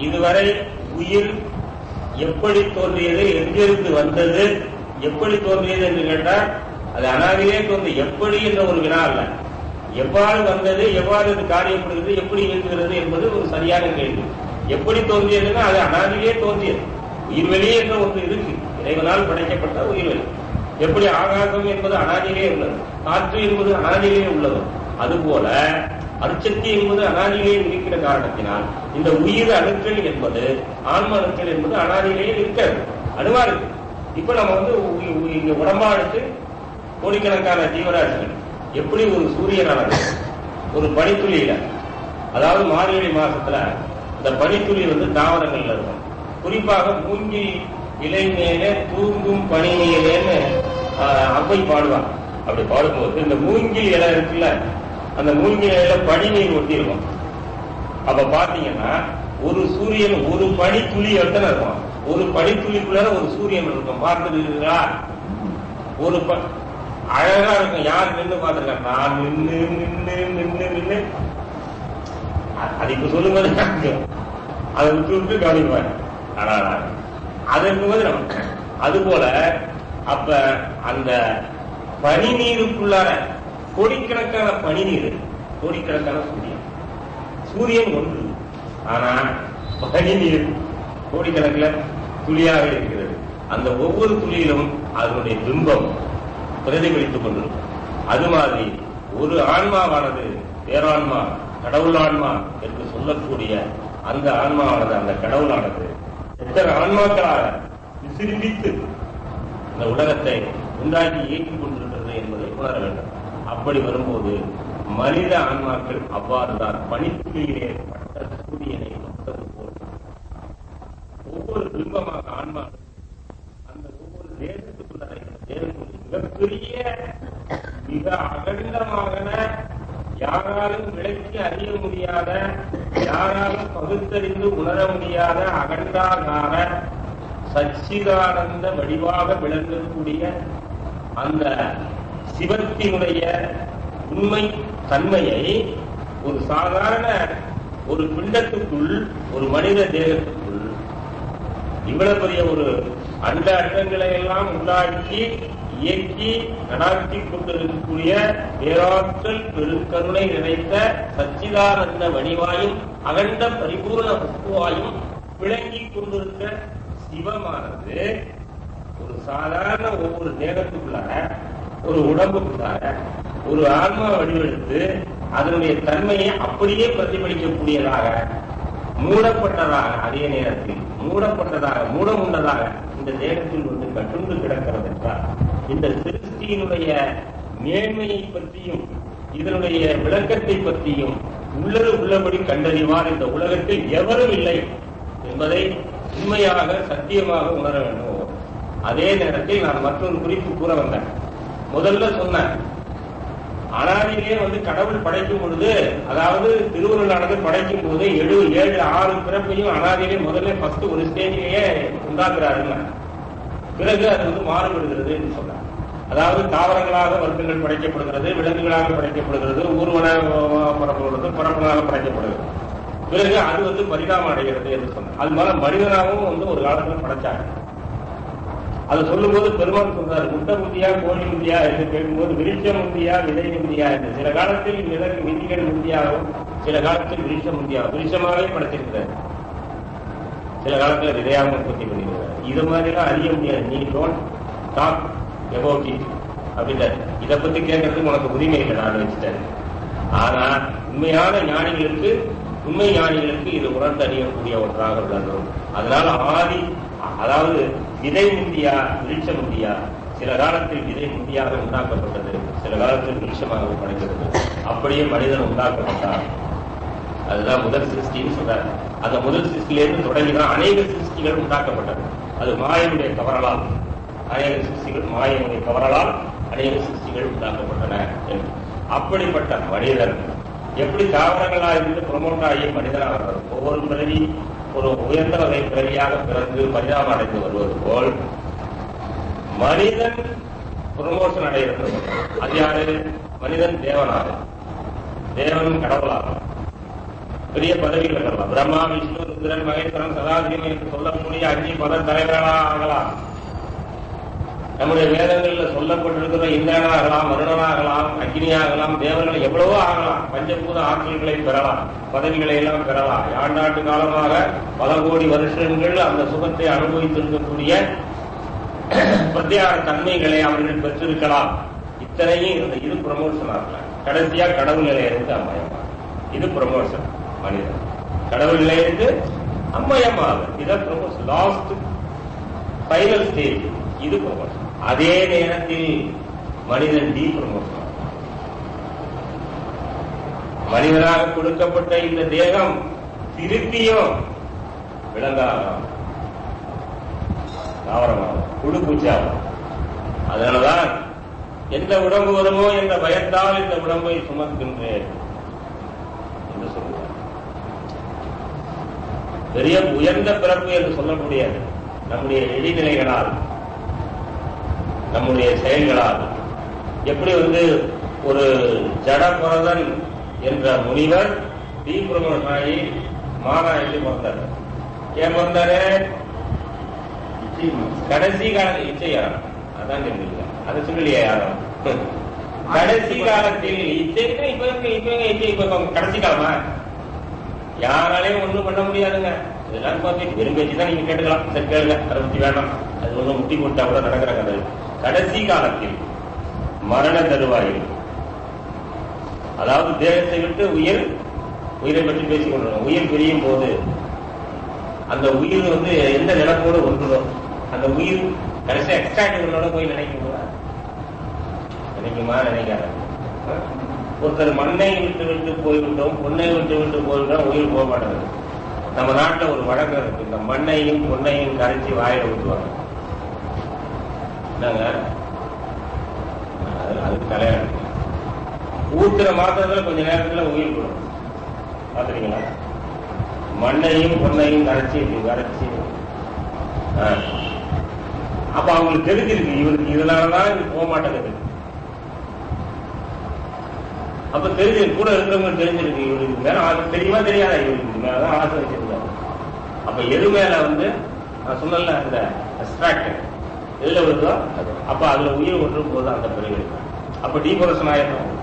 இதுவரை உயிர் எப்படி தோன்றியது, எங்கிருந்து வந்தது, எப்படி தோன்றியது என்று கேட்டால் அது அனாதியிலே தோன்றி எப்படி என்ற ஒரு வினா அல்ல. எவ்வாறு வந்தது, எவ்வாறு இது காரியப்படுகிறது, எப்படி இயங்குகிறது என்பது ஒரு சரியான கேள்வி. எப்படி தோன்றியதுன்னா அது அனாதியிலே தோன்றியது. உயிர்வெளி என்ற ஒன்று இருக்கு, இறைவனால் படைக்கப்பட்ட உயிர்வெளி. எப்படி ஆகாசம் என்பது அனாதியிலே உள்ளது, காற்று என்பது அனாதியிலே உள்ளது, அதுபோல அருட்சக்தி என்பது அனாதியிலே இருக்கிற காரணத்தினால் இந்த உயிர் அணுக்கள் என்பது, ஆன்ம அணுக்கள் என்பது அனாதியிலே இருக்காது, அணுவா இருக்கு. இப்ப நம்ம இங்க உடம்பா எடுத்து கோடிக்கணக்கான ஜீவராசிகள் எப்படி ஒரு சூரியனானது ஒரு பனித்துளியில, அதாவது மார்கழி மாசத்துல இந்த பனித்துளி தாவரங்கள்ல இருக்கும். குறிப்பாக மூங்கில் இலை மேலே தூங்கும் பனி நீரேன்னு அவ்வை பாடுவாங்க. அப்படி பாடும்போது இந்த மூங்கில் இலை இருக்குல்ல, அந்த மூங்கில் இலையில பனி நீர் ஒட்டி இருக்கும். அப்ப பாத்தீங்கன்னா ஒரு சூரியன் ஒரு பனித்துளி எத்தனை இருக்கும், ஒரு பனித்துளிக்குள்ள ஒரு சூரியன் இருக்கும். பார்த்துருக்கீங்களா? ஒரு அழகா இருக்கும். யார் நின்று பார்த்திருக்காங்க? நான் நின்று நின்று நின்று நின்று அது இப்ப சொல்லும்போது அதை விட்டு விட்டு கவனிப்பாரு. அது இருக்கும்போது நமக்கு அது போல அப்ப அந்த பனி நீருக்குள்ளார கோடிக்கணக்கான பனி நீர், கோடிக்கணக்கான சூரியன். சூரியன் ஒன்று, ஆனா பனி நீர் கோடிக்கணக்கில் துளியாக இருக்கிறது. அந்த ஒவ்வொரு துளியிலும் அதனுடைய பிம்பம் பிரதிபலித்துக் கொண்டிருக்கும். அது மாதிரி ஒரு ஆன்மாவானது பேரான்மா, கடவுள் ஆன்மா என்று சொல்லக்கூடிய அந்த ஆன்மாவானது, அந்த கடவுளானது எத்தனை ஆன்மாக்களாக விசிரிப்பித்து இந்த உலகத்தை உண்டாக்கி இயக்கிக் கொண்டிருக்கிறது என்பதை உணர வேண்டும். அப்படி வரும்போது மனித ஆன்மாக்கள் அவ்வாறுதான் பனித்துளியிலே பட்ட சூரியனை நோட்டது போல் ஒவ்வொரு பிம்பமாக ஆன்மா அந்த ஒவ்வொரு தேசத்துக்குள்ள மிகப்பெரிய மிக அகண்டமான, யாராலும் விளக்கி அறிய முடியாத, யாராலும் பகுத்தறிந்து உணர முடியாத அகண்டாகார சச்சிதானந்த வடிவாக விளங்கக்கூடிய அந்த சிவத்தினுடைய உண்மை தன்மையை ஒரு சாதாரண ஒரு பிண்டத்துக்குள், ஒரு மனித தேகத்துக்குள் இவ்வளவு பெரிய ஒரு அண்ட அண்டங்களை எல்லாம் உண்டாக்கி இயக்கி நடாத்தி கொண்டிருக்கக்கூடிய பேராற்றல் பெருங்கருணை நிறைந்த சச்சிதானந்த வடிவாயும் அகண்ட பரிபூர்ண வஸ்துவாயும் விளங்கிக் கொண்டிருக்க சிவமானது ஒரு சாதாரண ஒவ்வொரு தேகத்துக்குள்ளார, ஒரு உடம்புக்குள்ளார ஒரு ஆன்மா வடிவெடுத்து அதனுடைய தன்மையை அப்படியே பிரதிபலிக்கக்கூடியதாக, மூடப்பட்டதாக, அதே நேரத்தில் மூடப்பட்டதாக, மூடமுண்டதாக இந்த தேகத்தில் கட்டுண்டு கிடக்கிறது என்றால் இந்த சிருஷ்டியினுடைய மேன்மையை பற்றியும் இதனுடைய விளக்கத்தை பற்றியும் உள்ளது உள்ளபடி கண்டறிவார் இந்த உலகத்தில் எவரும் இல்லை என்பதை உண்மையாக சத்தியமாக உணர வேண்டும். அதே நேரத்தில் நான் மற்றொரு குறிப்பு கூற வந்தேன். முதல்ல சொன்னேன், அனாதியிலே கடவுள் படைக்கும் பொழுது, அதாவது திருவருளானது படைக்கும் போது 6 பிறப்பையும் அனாதியிலே முதல்ல ஃபர்ஸ்ட் ஒரு ஸ்டேஜிலேயே உண்டாக்குறாருங்க. பிறகு அது மாறுபடுகிறது என்று சொன்னார். அதாவது தாவரங்களாக வர்க்கங்கள் படைக்கப்படுகிறது, விலங்குகளாக படைக்கப்படுகிறது, ஊர்வன பரப்புகிறது, பரப்பலாக படைக்கப்படுகிறது. பிறகு அது பரிணாமம் அடைகிறது என்று சொன்னார். அது மேல மனிதனாகவும் ஒரு காலத்தில் படைச்சாங்க. அதை சொல்லும் போது பெருமாள் சொல்றாரு, முட்டை முந்தியா கோழி முந்தியா என்று கேட்கும்போது விருட்சம் முந்தியா விதை முந்தியா என்று. சில காலத்தில் விதிகள் முந்தியாகவும் சில காலத்தில் விருட்சம் முந்தியாகும். விருட்சமாகவே படைச்சிருக்கிறார், சில காலத்துல விதையாக உற்பத்தி பண்ணிருக்கிறார். இது மாதிரி எல்லாம் அறிய முடியாது. நீ டோன்ட் டாக் அபௌட் இட் அப்படின்றாரு. இதை பத்தி கேட்கறதுக்கு உனக்கு உரிமை இல்லை, நான் வச்சுட்டாரு. ஆனா உண்மையான ஞானிகளுக்கு, உண்மை ஞானிகளுக்கு இது உணர்ந்து அறியக்கூடிய ஒன்றாக உள்ளது. அதனால அதாவது விதை முந்தியா விருட்ச முந்தியா, சில காலத்தில் விதை முந்தியாக உண்டாக்கப்பட்டது, சில காலத்தில் விருட்சமாக படைக்கிறது. அப்படியே மனிதன் உண்டாக்கப்பட்டார். அதுதான் முதல் சிருஷ்டின்னு சொல்றாரு. அந்த முதல் சிருஷ்டியிலிருந்து தொடங்கிதான் அநேக சிருஷ்டிகள் உண்டாக்கப்பட்டது. அது மாயனுடைய தவறலால், அநேக சிருஷ்டிகள் மாயனுடைய தவறலால் அநேக சிருஷ்டிகள் உண்டாக்கப்பட்டன. அப்படிப்பட்ட மனிதன் எப்படி தாவரங்களா இருந்து ப்ரமோட் ஆகிய மனிதனாக ஒவ்வொரு பிறவி ஒரு உயர்ந்த வகை பிறவியாக பிறந்து பரிணாமம் அடைந்து வருவது போல் மனிதன் ப்ரமோஷன் அடைகிறது. அது யாரு? மனிதன் தேவனாக, தேவன் கடவுளாக. பெரிய பதவிகள் பெறலாம். பிரம்மா, விஷ்ணு, ருத்ரன், மகேஸ்வரன், சதாசிவம் என்று சொல்லக்கூடிய 5 பத தலைவர்களாக ஆகலாம். நம்முடைய வேதங்களில் சொல்லப்பட்டிருக்கிற இந்திரனாகலாம், வருணனாகலாம், அக்னியாகலாம், தேவர்கள் எவ்வளவோ ஆகலாம். பஞ்சபூத ஆற்றல்களை பெறலாம், பதவிகளை எல்லாம் பெறலாம். ஆண்டாண்டு காலமாக பல கோடி வருஷங்கள் அந்த சுகத்தை அனுபவித்திருக்கக்கூடிய பிரத்யேக தன்மைகளை அவர்கள் பெற்றிருக்கலாம். இத்தனையும் இருந்த இது ப்ரமோஷன் ஆகல. கடைசியா கடவுள் நிலையிலிருந்து அம்மயமாக இது ப்ரமோஷன். மனிதன் கடவுள் நிலையிலிருந்து அம்மயமாக இதான் ப்ரமோஷன். லாஸ்ட் ஃபைனல் ஸ்டேஜ் இது ப்ரமோஷன். அதே நேரத்தில் மனிதன் டி ப்ரமோஷன். மனிதனாக கொடுக்கப்பட்ட இந்த தேகம் திருப்பியும் விலங்காகலாம், தாவரமாகும், புழுப்பூச்சாகும். அதனாலதான் எந்த உடம்பு வருமோ என்ற பயத்தால் இந்த உடம்பை சுமக்கின்றேன் என்று சொல்லுவார். பெரிய உயர்ந்த பிறப்பு என்று சொல்ல முடியாது. நம்முடைய எளிநிலைகளால், நம்முடைய செயல்களால். எப்படி ஒரு ஜடபரதன் என்ற முனிவர் தீபிரமணி மானா என்று பிறந்தார். ஏன் பிறந்தாரு? கடைசி காலத்தில் இச்சையாரம். அதான் தெரிஞ்சுக்க, அதை சொல்லலையா யாரும்? கடைசி காலத்தில் இச்சைக்கு இப்ப கடைசி காலமா யாராலையும் ஒண்ணும் பண்ண முடியாதுங்க. இதெல்லாம் பார்த்து வெறும் பேச்சுதான் நீங்க கேட்டுக்கலாம். சரி கேளுங்க, அதை பத்தி வேண்டாம். அது ஒன்றும் முட்டி போட்டா கூட நடக்கிற கதை. கடைசி காலத்தில் மரண தருவாயில், அதாவது தேகத்தை விட்டு உயிரை பற்றி பேசிக் கொண்டிருக்கோம். உயிர் பிரியும் போது அந்த உயிர் எந்த நிலப்போடு ஒன்றுதோ அந்த உயிர் கடைசி எக்ஸ்ட்ராக்டோட போய் நினைக்குமா? நினைக்காத. ஒருத்தர் மண்ணை விட்டு போய்விட்டோம், பொண்ணை விட்டு போய்விட்டோம், உயிர் போக மாட்டாங்க. நம்ம நாட்டில் ஒரு வழக்கம் இருக்கு. இந்த மண்ணையும் பொண்ணையும் கரைச்சி வாயில ஊற்றுவாங்க. என்னங்க அதுக்கு கல்யாணம் ஊத்துற மாத்திரத்துல கொஞ்ச நேரத்துல உயிர் போடும். பாத்துறீங்களா? மண்ணையும் பொண்ணையும் கரைச்சி அப்ப அவங்களுக்கு தெரிஞ்சிருக்கு இவருக்கு இதனாலதான் இது போக மாட்டேங்குது. அப்ப தெரிஞ்சு கூட இருக்கிறவங்க தெரிஞ்சிருக்கு இவருக்கு மேல தெரியுமா தெரியாதா, இவருக்கு மேலதான் ஆசை வச்சிருந்தாரு. அப்ப எது மேல நான் சொன்னல அந்த எக்ஸ்ட்ராக்ட் எதுல வருதோ அப்ப அதுல உயிர் ஒன்றும் போது அந்த பிறகு அப்ப டீபோரேஷன் ஆயிடும்.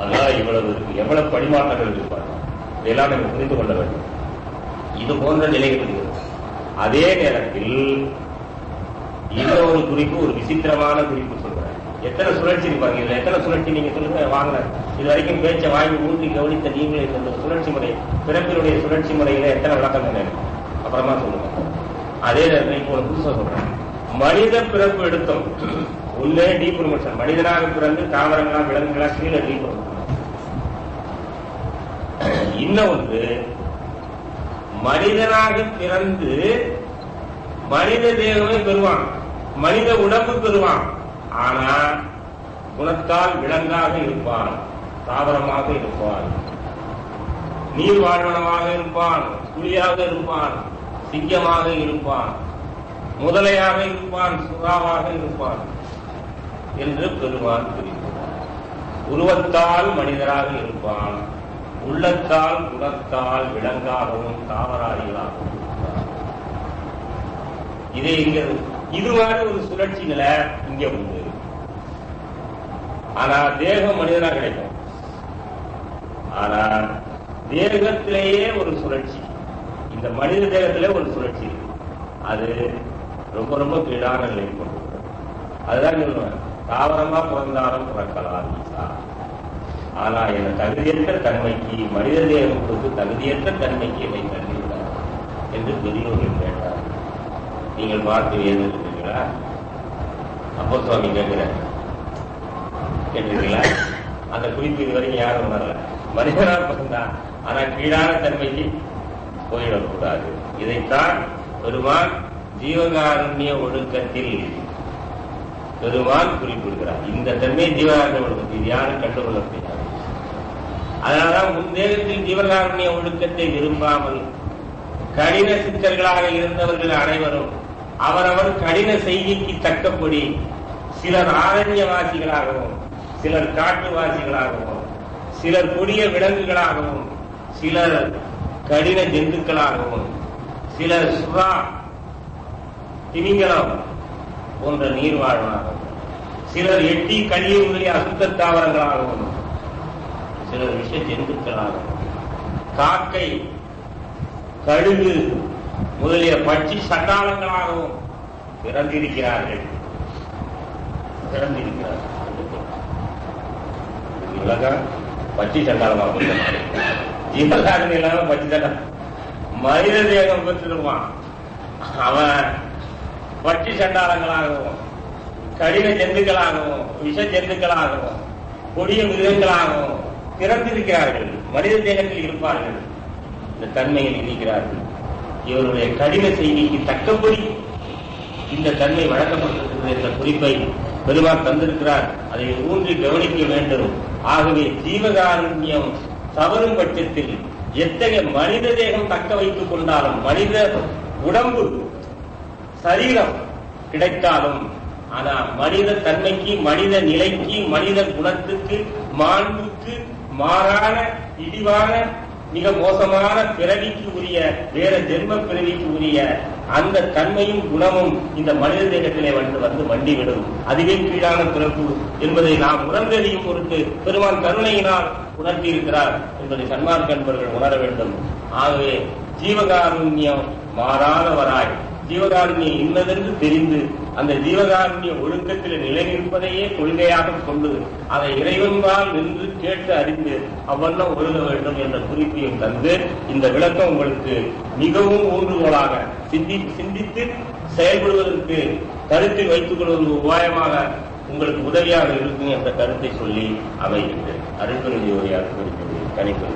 அதனால இவ்வளவு இருக்கு, எவ்வளவு பரிமாற்றங்கள் இருப்பாங்க, இதெல்லாம் நம்ம புரிந்து கொள்ள வேண்டும். இது போன்ற நிலைகள் இருக்கிறது. அதே நேரத்தில் இந்த ஒரு குறிப்பு, ஒரு விசித்திரமான குறிப்பு சொல்றேன். எத்தனை சுழற்சி இருப்பாங்க இதுல? எத்தனை சுழற்சி நீங்க சொல்லுங்க வாங்க. இது வரைக்கும் பேச்சை வாங்கி ஊற்றி கவனித்த நீங்களே இந்த சுழற்சி முறை, பிறப்பினுடைய சுழற்சி முறையில எத்தனை விளக்கம் நினைக்கும் அப்புறமா சொல்லுங்க. அதே நேரத்தில் இப்போ ஒரு புதுசா சொல்றேன். மனித பிறப்பு எடுத்தோம், உள்ளே டீப்ரமோஷன். மனிதனாக பிறந்து தாவரங்களா விலங்குகளா கீழே டீப்ரமோஷன். இன்னொன்று, மனிதனாக பிறந்து மனித தேகமே பெறுவான், மனித உடம்பு பெறுவான். ஆனா குணத்தால் விலங்காக இருப்பான், தாவரமாக இருப்பான், நீர் வாழ்வனமாக இருப்பான், புலியாக இருப்பான், சிங்கமாக இருப்பான், முதலையாக இருப்பான், சுறாவாக இருப்பான் என்று பெருமான் பிரிக்கிறார். உருவத்தால் மனிதராக இருப்பான், உள்ளத்தால் குணத்தால் விலங்காகவும் தாவராதிகளாகவும் இருப்பான். இதே இங்க இது மாதிரி ஒரு சுழற்சி நிலை இங்க உண்டு. ஆனா தேகம் மனிதனா கிடைக்கும். ஆனா தேகத்திலேயே ஒரு சுழற்சி, இந்த மனித தேகத்திலே ஒரு சுழற்சி இருக்கு. அது ரொம்ப ரொம்ப கீழான நிலை கொண்டு. அதுதான் சொல்லுவேன், தாவரமா பிறந்தாலும் பிறக்கலாம் ஈசா. ஆனா என தகுதியற்ற தன்மைக்கு, மனித தேகம் கொடுத்து தகுதியற்ற தன்மைக்கு என்னை தள்ளிவிட்டார் என்று பெரியோர்கள் கேட்டார். நீங்கள் பார்த்து ஏந்திருக்கிறீங்களா? அப்போ சுவாமி கேட்டிருக்கீங்களா? அந்த குறிப்பு இதுவரைக்கும் யாரும் வரல. மனிதனா பிறந்தா ஆனா கீழான தன்மைக்கு போயிடக்கூடாது. இதைத்தான் பெருமான் ஜீவகாருண்ய ஒழுக்கத்தில் பெருமான் குறிப்பிடுகிறார். இந்த தன்மை ஜீவகாருண்ய ஒழுக்கத்தில் இது யாரும் கண்டுகொள்ள முடியாது. அதனால்தான் முன்தேகத்தில் ஜீவகாருண்ய ஒழுக்கத்தை விரும்பாமல் கடின சித்தர்களாக இருந்தவர்கள் அனைவரும் அவரவர் கடின செய்திக்கு தக்கபடி சிலர் ஆரண்யவாசிகளாகவும், சிலர் காட்டுவாசிகளாகவும், சிலர் கொடிய விலங்குகளாகவும், சிலர் கடின ஜந்துக்களாகவும், சிலர் சுறா, திமிங்கலம் போன்ற நீர்வாழ்வாகவும், சிலர் எட்டி கழிவு முதலிய அசுத்த தாவரங்களாகவும், சிலர் விஷ ஜந்துக்களாகவும், காக்கை, கழுகு முதலிய பட்சி சண்டாளங்களாகவும் பிறந்திருக்கிறார்கள். பட்சி சண்டாளமாக ஜீவகாரணி இல்லாம பட்சி சண்டாளம் மனித தேகம் பெற்றிருப்பான். அவன் பட்சி சண்டாளங்களாகவும், கடின ஜந்துக்களாகவும், விஷ ஜந்துக்களாகவும், கொடிய மிருகங்களாகவும் பிறந்திருக்கிறார்கள். மனித தேகத்தில் இருப்பார்கள், இந்த தன்மையில் இருக்கிறார்கள். இவருடைய கடின செய்திக்கு தக்கபடி இந்த தன்மை வழங்கப்பட்டிருக்கிறது என்ற குறிப்பை பெருமாள் தந்திருக்கிறார். அதை ஊன்றி கவனிக்க வேண்டும். ஆகவே ஜீவகாருண்யம் தவறும் பட்சத்தில் எத்தகைய மனித தேகம் தக்க வைத்துக் கொண்டாலும், மனித உடம்பு சரீரம் கிடைத்தாலும், ஆனா மனித தன்மைக்கு, மனித நிலைக்கு, மனித குணத்துக்கு, மாண்புக்கு மாறான இழிவான மிக மோசமான பிறவிக்கு உரிய, வேற ஜென்ம பிறவிக்கு உரிய அந்த தன்மையும் குணமும் இந்த மனித தேகத்திலே வந்து மண்டிவிடும். அதுவே கீழான பிறப்பு என்பதை நாம் உணர்ந்தறியும் பொருட்டு பெருமான் கருணையினால் உணர்த்தி இருக்கிறார் என்பதை சன்மார்க்க அன்பர்கள் உணர வேண்டும். ஆகவே ஜீவகாருண்யம் மாறாதவராய், ஜீவகாருண்யம் இன்னதென்று தெரிந்து அந்த ஜீவகாருண்ய ஒழுக்கத்தில் நிலைநிற்பதையே கொள்கையாக கொண்டு அதை இறைவன்பால் நின்று கேட்டு அறிந்து அவ்வண்ணம் ஒழுக வேண்டும் என்ற குறிப்பையும் தந்து இந்த விளக்கம் உங்களுக்கு மிகவும் ஊன்றுகோலாக சிந்தித்து செயல்படுவதற்கு கருத்தில் வைத்துக் கொள்வது உபாயமாக உங்களுக்கு உதவியாக இருக்கும் என்ற கருத்தை சொல்லி அமைகின்றேன். அருள்பெருஞ்சி உரையாற்றுவது கணிப்பு